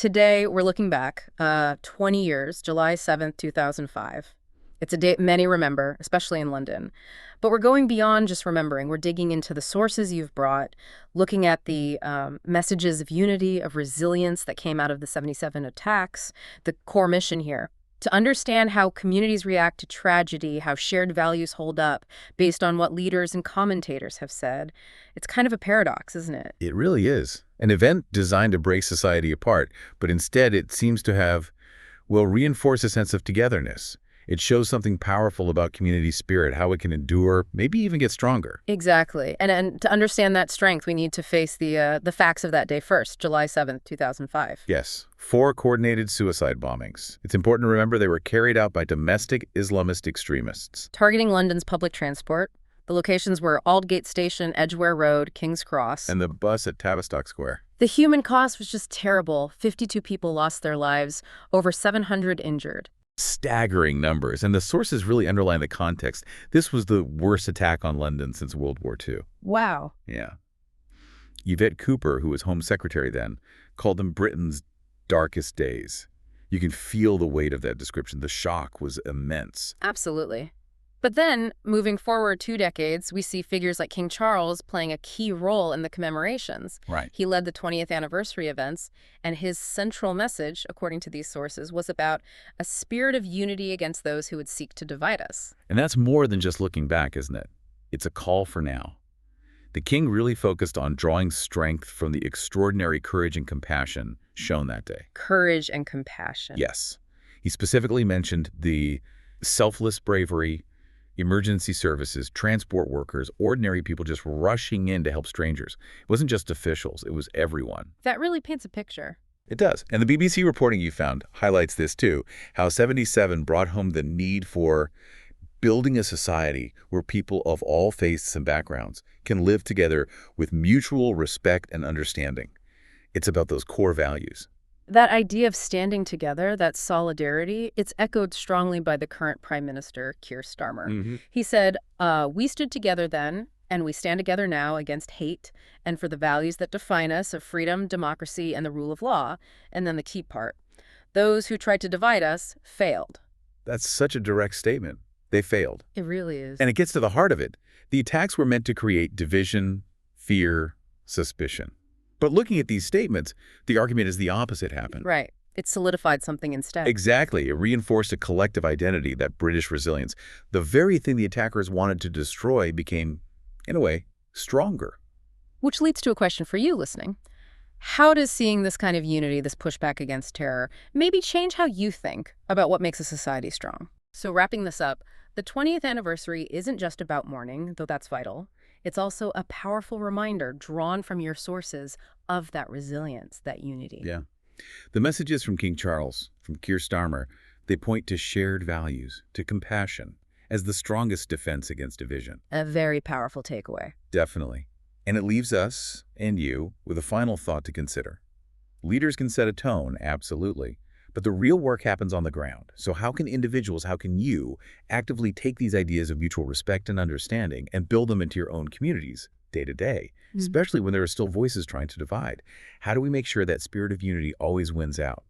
Today, we're looking back 20 years, July 7th, 2005. It's a date many remember, especially in London. But we're going beyond just remembering. We're digging into the sources you've brought, looking at the messages of unity, of resilience that came out of the 77 attacks, the core mission here. To understand how communities react to tragedy, how shared values hold up based on what leaders and commentators have said. It's kind of a paradox, isn't it? It really is. An event designed to break society apart, but instead it seems to have, well, reinforce a sense of togetherness. It shows something powerful about community spirit, how it can endure, maybe even get stronger. Exactly. And to understand that strength, we need to face the facts of that day first, July 7th, 2005. Yes, 4 coordinated suicide bombings. It's important to remember they were carried out by domestic Islamist extremists. Targeting London's public transport. The locations were Aldgate Station, Edgware Road, King's Cross. And the bus at Tavistock Square. The human cost was just terrible. 52 people lost their lives, over 700 injured. Staggering numbers, and the sources really underline the context. This was the worst attack on London since World War II. Wow. Yeah. Yvette Cooper, who was Home Secretary then, called them Britain's darkest days. You can feel the weight of that description. The shock was immense. Absolutely. But then, moving forward 2 decades, we see figures like King Charles playing a key role in the commemorations. Right. He led the 20th anniversary events, and his central message, according to these sources, was about a spirit of unity against those who would seek to divide us. And that's more than just looking back, isn't it? It's a call for now. The king really focused on drawing strength from the extraordinary courage and compassion shown that day. Courage and compassion. Yes. He specifically mentioned the selfless bravery, emergency services, transport workers, ordinary people just rushing in to help strangers. It wasn't just officials, it was everyone. That really paints a picture. It does. And the BBC reporting you found highlights this too, how 77 brought home the need for building a society where people of all faiths and backgrounds can live together with mutual respect and understanding. It's about those core values. That idea of standing together, that solidarity, it's echoed strongly by the current Prime Minister, Keir Starmer. He said, we stood together then, and we stand together now against hate and for the values that define us of freedom, democracy, and the rule of law. And then the key part, those who tried to divide us failed. That's such a direct statement. They failed. It really is. And it gets to the heart of it. The attacks were meant to create division, fear, suspicion. But looking at these statements, the argument is the opposite happened. Right. It solidified something instead. Exactly. It reinforced a collective identity, that British resilience. The very thing the attackers wanted to destroy became, in a way, stronger. Which leads to a question for you listening. How does seeing this kind of unity, this pushback against terror, maybe change how you think about what makes a society strong? So wrapping this up, the 20th anniversary isn't just about mourning, though that's vital. It's also a powerful reminder drawn from your sources of that resilience, that unity. Yeah. The messages from King Charles, from Keir Starmer, they point to shared values, to compassion, as the strongest defense against division. A very powerful takeaway. Definitely. And it leaves us, and you, with a final thought to consider. Leaders can set a tone, absolutely. But the real work happens on the ground. So how can individuals, how can you actively take these ideas of mutual respect and understanding and build them into your own communities day to day, especially when there are still voices trying to divide? How do we make sure that spirit of unity always wins out?